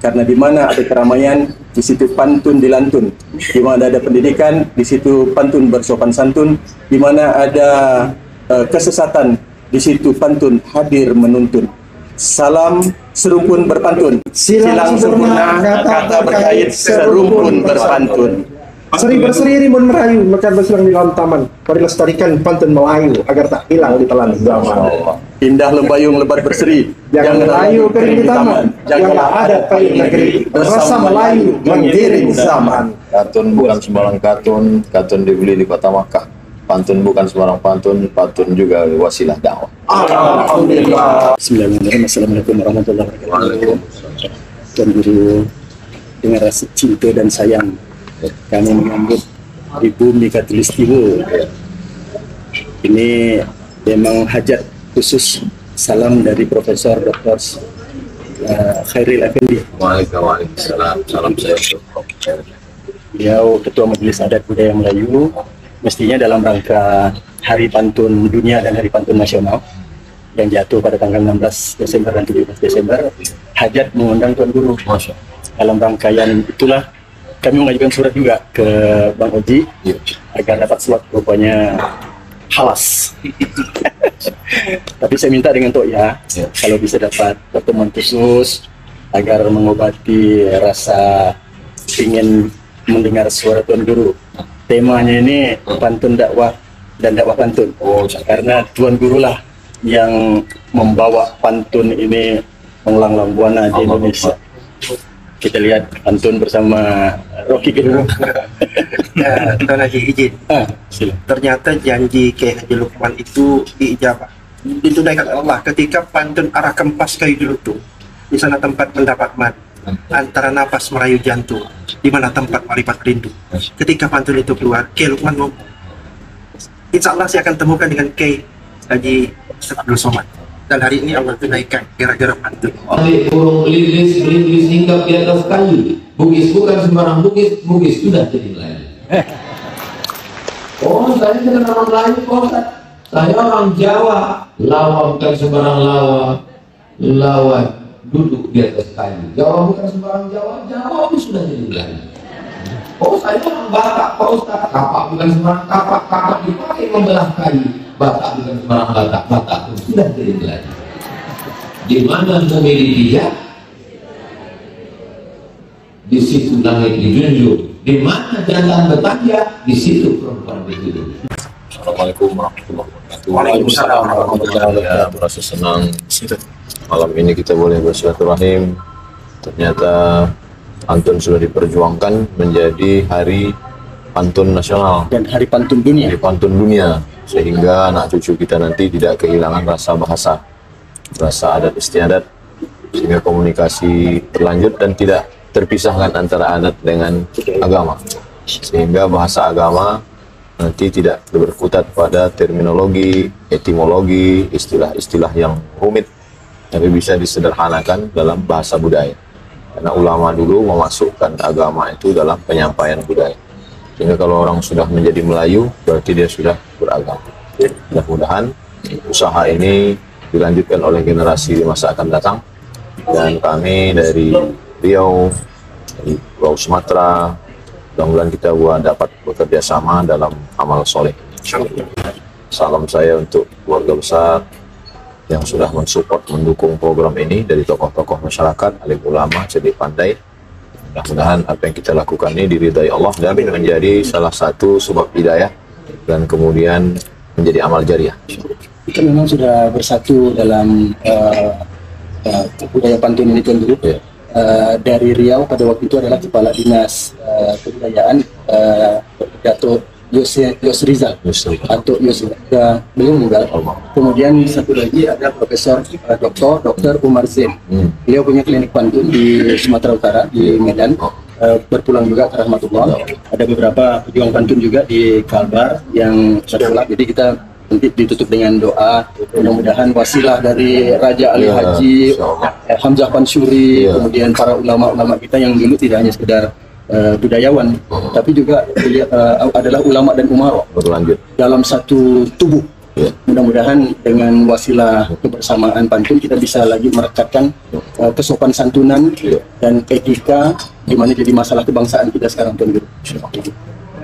karena di mana ada keramaian, di situ pantun dilantun. Di mana ada pendidikan, di situ pantun bersopan santun. Di mana ada kesesatan, di situ pantun hadir menuntun. Salam serumpun berpantun, silang sempurna kata berkait serumpun berpantun. Seri berseri rimbun merayu, mekar berserang di dalam taman. Mari lestarikan pantun Melayu agar tak hilang di telan zaman. Indah lembayung lebat berseri, jangan Melayu kering di taman. Janganlah ada pahit negeri, rasa Melayu menggiring zaman. Katun bukan sembarang katun, katun dibeli di kota Makkah. Pantun bukan sembarang pantun, pantun juga wasilah dakwah. Alhamdulillah. Bismillahirrahmanirrahim. Assalamualaikum warahmatullahi wabarakatuh. Tuan Guru, dengan rasa cinta dan sayang kami menyambut di bumi Katulistiwa. Ini memang hajat khusus salam dari Profesor Dr. Khairil Effendi. Waalaikumsalam. Salam saya untuk Beliau Ketua Majelis Adat Budaya Melayu, mestinya dalam rangka Hari Pantun Dunia dan Hari Pantun Nasional yang jatuh pada tanggal 16 Desember dan 17 Desember, hajat mengundang Tuan Guru. Dalam rangkaian itulah kami mengajukan surat juga ke Bang Oji agar dapat slot, rupanya halas. Tapi saya minta dengan Tok ya, kalau bisa dapat pertemuan khusus agar mengobati rasa ingin mendengar suara Tuan Guru. Temanya ini pantun dakwah dan dakwah pantun. Karena Tuan Guru lah yang membawa pantun ini melanglang buana di Indonesia. Kita lihat pantun bersama Rocky Gerung. Ya, Tuan Haji izin. Ternyata janji Kiai Haji Lukman itu diijabah. Ditunaikan Allah ketika pantun arah kempas kayu gelutung. Di sana tempat mendapat mati, antara napas merayu jantung, di mana tempat marifat rindu. Ketika pantun itu keluar, Kiai Lukman ngomong, insya Allah saya akan temukan dengan Kiai Haji Abdul Somad. Dan hari ini Allah tunaikan gara-gara pantun. Burung belilis hinggap di atas kayu. Bugis bukan sembarang bugis, bugis sudah jadi Melayu. Oh, saya bukan orang Melayu, kok. Saya orang Jawa. Lawa bukan sembarang lawa. Lawa duduk di atas kayu. Jawa bukan sembarang Jawa. Jawa itu sudah jadi Melayu. Oh, saya orang Batak, Pak Ustaz. Kapak bukan sembarang kapak. Kapak dipakai membelah kayu. Batak bukan sembarang Batak. Batak itu sudah jadi Melayu. Di mana memilih dia, di situ langit dijunjung. Di mana jalan bertanya, di situ perempuan dituduh. Assalamualaikum warahmatullahi wabarakatuh. Waalaikumsalam warahmatullahi wabarakatuh. Merasa senang malam ini kita boleh bersilaturahim. Ternyata pantun sudah diperjuangkan menjadi Hari Pantun Nasional Dan Hari Pantun Dunia. Hari Pantun Dunia, sehingga anak cucu kita nanti tidak kehilangan rasa bahasa, rasa adat istiadat, sehingga komunikasi berlanjut dan tidak terpisahkan antara adat dengan agama, sehingga bahasa agama nanti tidak berkutat pada terminologi, etimologi, istilah-istilah yang rumit, tapi bisa disederhanakan dalam bahasa budaya. Karena ulama dulu memasukkan agama itu dalam penyampaian budaya. Sehingga kalau orang sudah menjadi Melayu, berarti dia sudah beragama. Mudah-mudahan usaha ini dilanjutkan oleh generasi di masa akan datang. Dan kami dari Riau, dari Pulau Sumatera, mudah-mudahan kita dapat bekerja sama dalam amal soleh. Salam saya untuk keluarga besar yang sudah mensupport, mendukung program ini, dari tokoh-tokoh masyarakat, alim ulama, cerdik pandai. Mudah-mudahan apa yang kita lakukan ini diridai Allah dan menjadi salah satu sebab hidayah dan kemudian menjadi amal jariah. Kita memang sudah bersatu dalam budaya pantun ini, Tuan Guru. Dari Riau pada waktu itu adalah Kepala Dinas Kebudayaan Dato' Yos Rizal atau Yos, beliau meninggal. Kemudian satu lagi ada Profesor Dr. Umar Zain. Beliau punya klinik pantun di Sumatera Utara, di Medan. Berpulang juga ke Rahmatullah. Ada beberapa pejuang pantun juga di Kalbar yang tertolak. Jadi kita nanti ditutup dengan doa, mudah-mudahan wasilah dari Raja Ali Haji, Hamzah Pansuri, kemudian para ulama-ulama kita yang dulu tidak hanya sekedar budayawan, tapi juga adalah ulama dan umaro berlanjut dalam satu tubuh Ya. Mudah-mudahan dengan wasilah kebersamaan pantun kita bisa lagi merekatkan kesopan santunan dan etika di mana jadi masalah kebangsaan kita sekarang, Tuan Guru.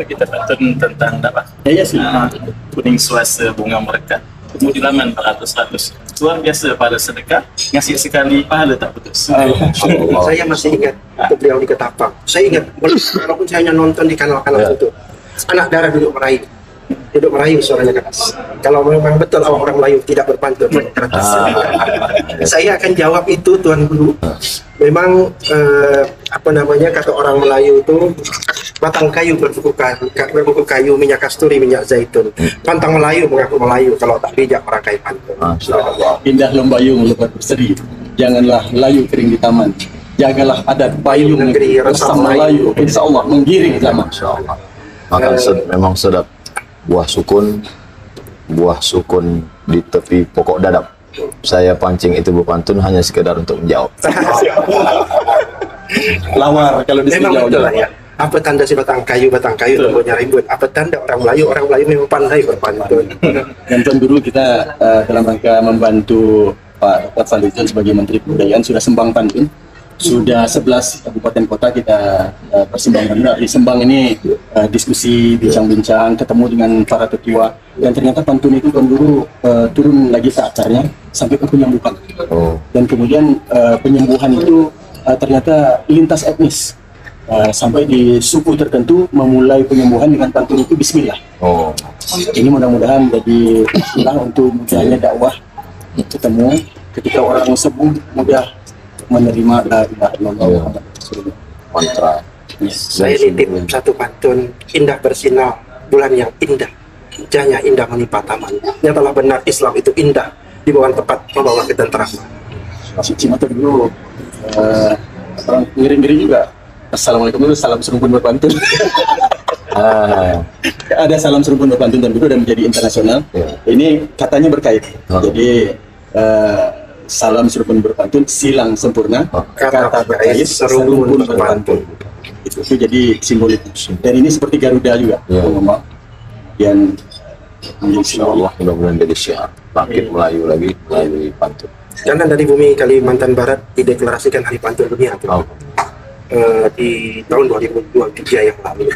Kita pantun tentang apa? Ya sih. Kuning suasa bunga mereka, temu di laman beratus-ratus. Luar biasa pada sedekah, ngasih sekali pahala tak putus. Saya masih ingat waktu beliau di Ketapang. Saya ingat, walaupun saya hanya nonton di kanal-kanal itu, anak darah duduk merayu suaranya keras. Kalau memang betul orang Melayu tidak berpantun, saya akan jawab itu, Tuan Guru. Memang kata orang Melayu itu batang kayu berbuku kayu, minyak kasturi, minyak zaitun. Pantang Melayu mengaku Melayu, kalau tak bijak orang kayak pantun. Indah lembayung lebat berseri, janganlah layu kering di taman. Jagalah adat payung negeri resam Melayu, insya Allah menggiring zaman. Insya Allah. Makan memang sedap. Buah sukun di tepi pokok dadap. Saya pancing itu berpantun hanya sekedar untuk menjawab. Lawar kalau di sini Memang betul lah ya. Apa tanda si batang kayu tumbuhnya ribut? Apa tanda orang Melayu memang pandai berpantun. Dan Tuan Guru, kita dalam rangka membantu Pak Dr. Fadlizon sebagai Menteri Kebudayaan sudah sembang pantun. Sudah 11 kabupaten kota kita persembahkan. Di Sembang ini diskusi, bincang-bincang, ketemu dengan para tetua, dan ternyata pantun itu Tuan Guru turun lagi ke akarnya sampai ke penyembuhan. Dan kemudian penyembuhan itu ternyata lintas etnis. Sampai di suku tertentu memulai penyembuhan dengan pantun itu Bismillah. Ini mudah-mudahan jadi istilah untuk mudahnya dakwah, ketemu ketika orang sembuh mudah menerima la ilaha illallah Muhammad Rasulullah. Mantra. Saya nitip satu pantun, indah bersinar bulan yang indah, hijanya indah menimpa taman. Nyatalah benar Islam itu indah, di bawah tepat membawa ketentraman. Cuma Tuan Guru ngiri-ngiri juga. Assalamualaikum, salam serumpun berpantun. Ada salam serumpun berpantun Tuan Guru dan menjadi internasional. Ini katanya berkait. Jadi salam serumpun berpantun, silang sempurna, kata berkait, serumpun berpantun. Itu jadi simbolik. Dan ini seperti Garuda juga. Dan Insya Allah mudah-mudahan jadi syiar. Bangkit Melayu lagi melalui pantun. Karena dari bumi Kalimantan Barat dideklarasikan Hari Pantun Dunia di tahun 2023 yang lalu.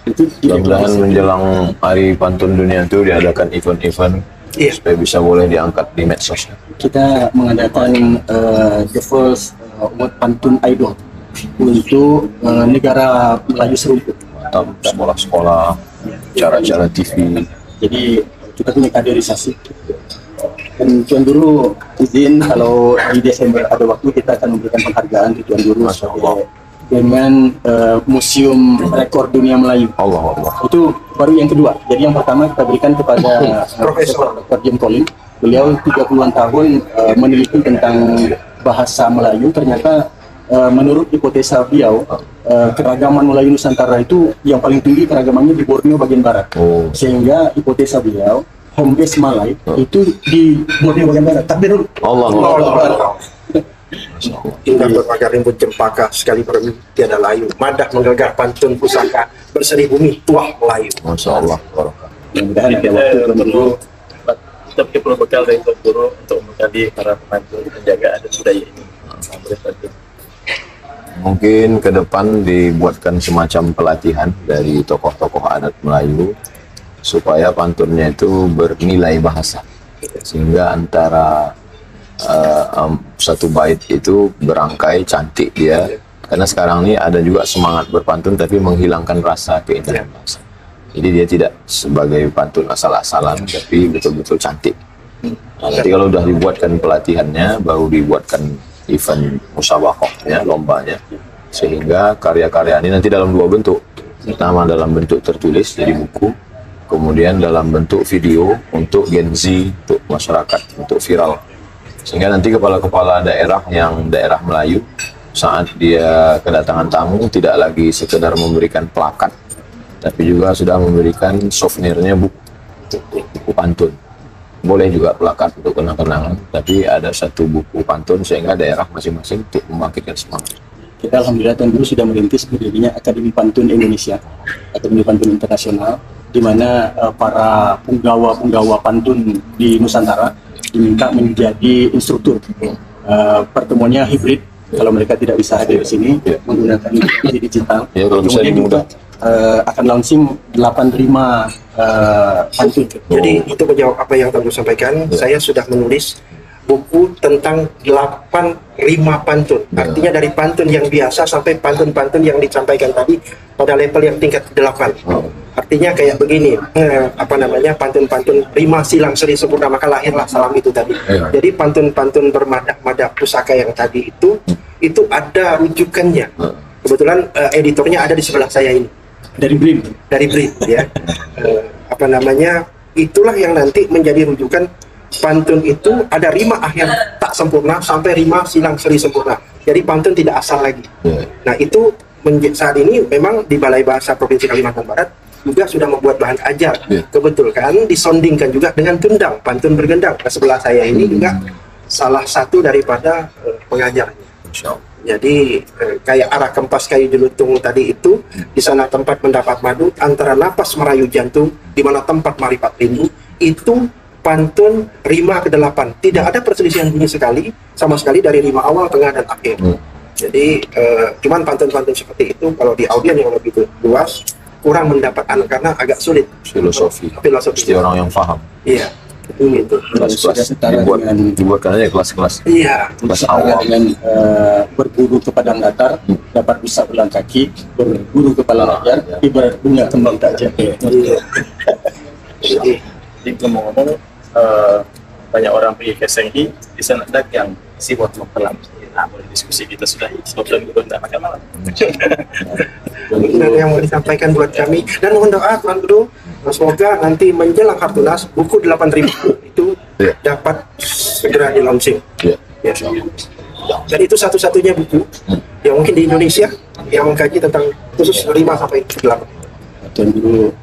Mudah-mudahan menjelang Hari Pantun Dunia itu diadakan event-event supaya bisa boleh diangkat di medsos. Kita mengadakan the first World Pantun Idol untuk negara Melayu serumpun. Sekolah-sekolah, cara-cara TV. Jadi kita punya kaderisasi. Dan Tuan Guru izin kalau di Desember ada waktu kita akan memberikan penghargaan di Tuan Guru dengan Museum Rekor Dunia Melayu. Allah. Itu baru yang kedua. Jadi yang pertama kita berikan kepada Profesor Dr. Jim Collins. Beliau 30-an tahun meneliti tentang bahasa Melayu. Ternyata menurut hipotesa beliau keragaman Melayu Nusantara itu yang paling tinggi keragamannya di Borneo bagian barat. Sehingga hipotesa beliau home base Malay itu di Borneo bagian barat. Takbir dulu. Allah. Indah berpagar rimbun cempaka, sekali bermimpi tiada layu. Madah menggegar pantun pusaka, berseri bumi tuah Melayu. Masya Allah. Mudah-mudahan ada waktu Tuan Guru. Kita perlu bekal dari Tuan Guru untuk membekali para pemantun menjaga adat budaya ini. Mungkin ke depan dibuatkan semacam pelatihan dari tokoh-tokoh adat Melayu supaya pantunnya itu bernilai bahasa, sehingga antara satu bait itu berangkai cantik dia, karena sekarang ini ada juga semangat berpantun tapi menghilangkan rasa keindahan bahasa. Jadi dia tidak sebagai pantun asal-asalan tapi betul-betul cantik. Nanti kalau udah dibuatkan pelatihannya, baru dibuatkan event musabaqahnya, lombanya, sehingga karya-karya ini nanti dalam dua bentuk. Pertama dalam bentuk tertulis jadi buku, kemudian dalam bentuk video untuk Gen Z, untuk masyarakat, untuk viral. Sehingga nanti kepala-kepala daerah yang daerah Melayu saat dia kedatangan tamu tidak lagi sekedar memberikan plakat, tapi juga sudah memberikan souvenirnya buku pantun. Boleh juga plakat untuk kenang-kenangan, tapi ada satu buku pantun sehingga daerah masing-masing untuk membangkitkan semangat. Kita alhamdulillah Tuan Guru sudah merintis berdirinya Akademi Pantun Indonesia, Akademi Pantun Internasional, di mana para penggawa pantun di Nusantara diminta menjadi instruktur. Pertemuannya hibrid, kalau mereka tidak bisa hadir di sini menggunakan media digital. Kemudian juga akan launching 85 pantun. Jadi itu menjawab apa yang Tuan sampaikan. Saya sudah menulis buku tentang 8 rima pantun. Artinya dari pantun yang biasa sampai pantun-pantun yang disampaikan tadi pada level yang tingkat 8. Artinya kayak begini, pantun-pantun rima silang seri sempurna maka lahirlah salam itu tadi. Jadi pantun-pantun bermadak-madak pusaka yang tadi itu ada rujukannya. Kebetulan editornya ada di sebelah saya ini. Dari BRIN ya. Itulah yang nanti menjadi rujukan. Pantun itu ada rima akhir tak sempurna sampai rima silang seri sempurna. Jadi pantun tidak asal lagi. Nah itu saat ini memang di Balai Bahasa Provinsi Kalimantan Barat juga sudah membuat bahan ajar. Kebetulan disondingkan juga dengan gendang, pantun bergendang. Nah, sebelah saya ini juga salah satu daripada pengajarnya. Jadi kayak arah kempas kayu jelutung tadi itu, di sana tempat mendapat madu, antara napas merayu jantung, di mana tempat maripat rindu, itu pantun rima ke-8. Tidak ada perselisihan bunyi sama sekali dari rima awal, tengah, dan akhir. Jadi cuman pantun-pantun seperti itu kalau di audien yang lebih luas kurang mendapat karena agak sulit. Filosofi. Mesti orang yang paham. Iya. Itu. Kelas-kelas dibuatkan aja kelas-kelas. Iya. Kelas awal. Dengan berburu ke padang datar, dapat bisa berjalan kaki, berburu ke kepala rakyat, ibarat bunga kembang tak jatuh. Iya. Jadi ngomong-ngomong, banyak orang pergi ke Senghi, di sana ada yang sibuk mempelam. Nah, boleh diskusi kita sudah sebab dan guru tidak makan malam. Dan yang mau disampaikan buat kami, dan mohon doa Tuan Guru, semoga nanti menjelang Hartunas buku 8.000 itu dapat segera di launching. Dan itu satu-satunya buku yang mungkin di Indonesia yang mengkaji tentang khusus 5 sampai 8. Tuan Guru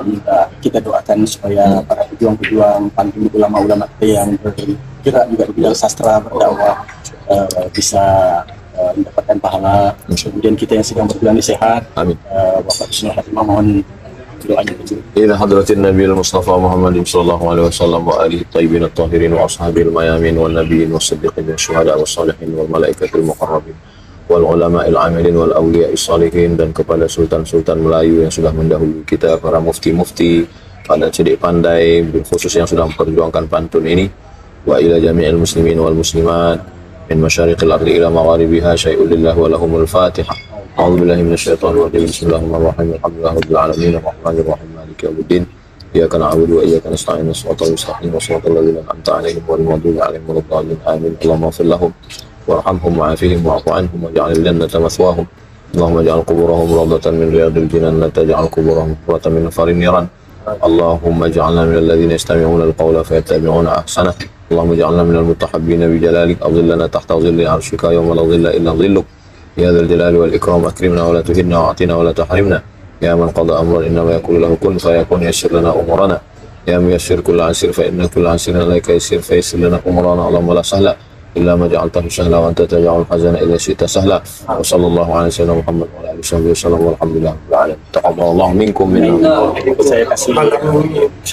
minta kita doakan supaya para pejuang-pejuang pantun, ulama-ulama yang bergerak juga di bidang sastra berdakwah bisa mendapatkan pahala. Kemudian kita yang sedang berjalan sehat. Amin. Bapak Husnul Khatimah, mohon doanya. Ila hadratin Nabi Mustafa Muhammadin sallallahu alaihi wasallam wa alihi thayyibin at-tahirin wa ashabil mayamin wal nabiyyin was siddiqin was syuhada was salihin wal malaikatil muqarrabin wal ulama'il amilin wal awliya'is salihin, dan kepada sultan-sultan Melayu yang sudah mendahului kita, para mufti-mufti, pada cedik pandai khusus yang sudah memperjuangkan pantun ini, wa ila jami'il muslimin wal muslimat min masyariqil ardi ila magharibiha syai'un lillahi wa lahumul fatihah. A'udzu billahi minasyaitonir rajim. Bismillahirrahmanirrahim. Alhamdulillahirabbil alamin arrahmanir rahim maliki yaumiddin. Iyyaka na'budu wa iyyaka nasta'in shiratal mustaqim shiratal ladzina an'amta 'alaihim ghairil maghdubi 'alaihim waladdallin. Amin. Allahumma ighfir lahum warhamhum wa'afihim wa'fu 'anhum waj'alil jannata mathwahum. Allahumma ij'al quburahum rawdatan min riyadil jinan wa taj'al quburahum qurratan min farin niran. Allahumma ij'alna minal ladzina yastami'una al-qawla fayattabi'una ahsanah. اللهم اجعلنا من المتحبين بجلالك أظلنا تحت ظل عرشك يوم لا ظل إلا ظلك يا ذا الجلال والإكرام أكرمنا ولا تهنا وأعطنا ولا تحرمنا يا من قضى أمرا إنما يقول له كن فيكون يسر لنا أمورنا يا ميسر كل عسير فإن كل عسير عليك يسير فيسر لنا أمورنا اللهم لا سهل إلا ما جعلته سهلا وأنت تجعل الحزن إذا شئت سهلا وصلى الله على سيدنا محمد وعلى آله وصحبه وسلم والحمد لله رب العالمين تقبل الله منكم منا. Saya kasih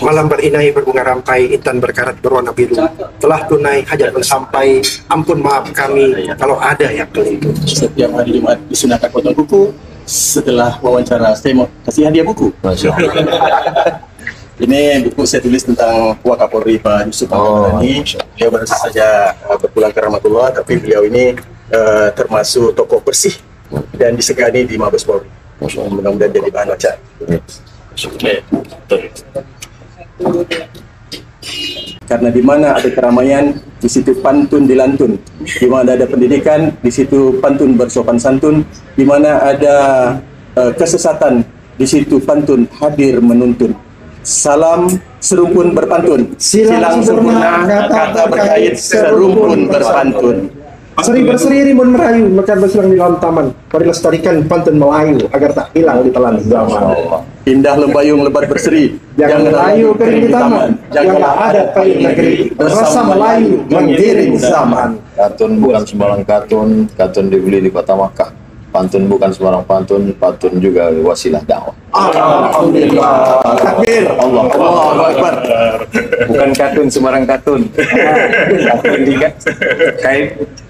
malam berinai berbunga rampai, intan berkarat berwarna biru, telah tunai hajat pun sampai, ampun maaf kami kalau ada yang keliru. setiap hari Jumat disunahkan potong buku. Setelah wawancara saya mau kasih hadiah buku. Masya Allah. Ini buku saya tulis tentang Wakapolri Pak Yusuf Hamdani. Beliau baru saja berpulang ke rahmatullah, tapi beliau ini termasuk tokoh bersih dan disegani di Mabes Polri. Mudah-mudahan jadi bahan baca. Karena di mana ada keramaian, di situ pantun dilantun. Di mana ada pendidikan, di situ pantun bersopan santun. Di mana ada kesesatan, di situ pantun hadir menuntun. Salam serumpun berpantun, silang sempurna kata berkait serumpun berpantun. Seri berseri rimbun merayu, mekar berselang di dalam taman. Mari lestarikan pantun Melayu agar tak hilang di telan zaman. Indah lembayung lebat berseri, Jangan Melayu kering di taman, janganlah adat pahit negeri, berasa Melayu menggiring zaman. Katun bukan sembarang katun, katun dibeli di kota Makkah. Pantun bukan sembarang pantun, pantun juga wasilah dakwah. Alhamdulillah. Takbir. Allahu Akbar. Bukan katun sembarang katun. Katun di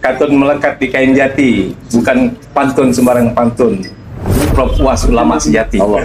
katun melekat di kain jati, bukan pantun sembarang pantun. Prof. Uas ulama sejati. Allah.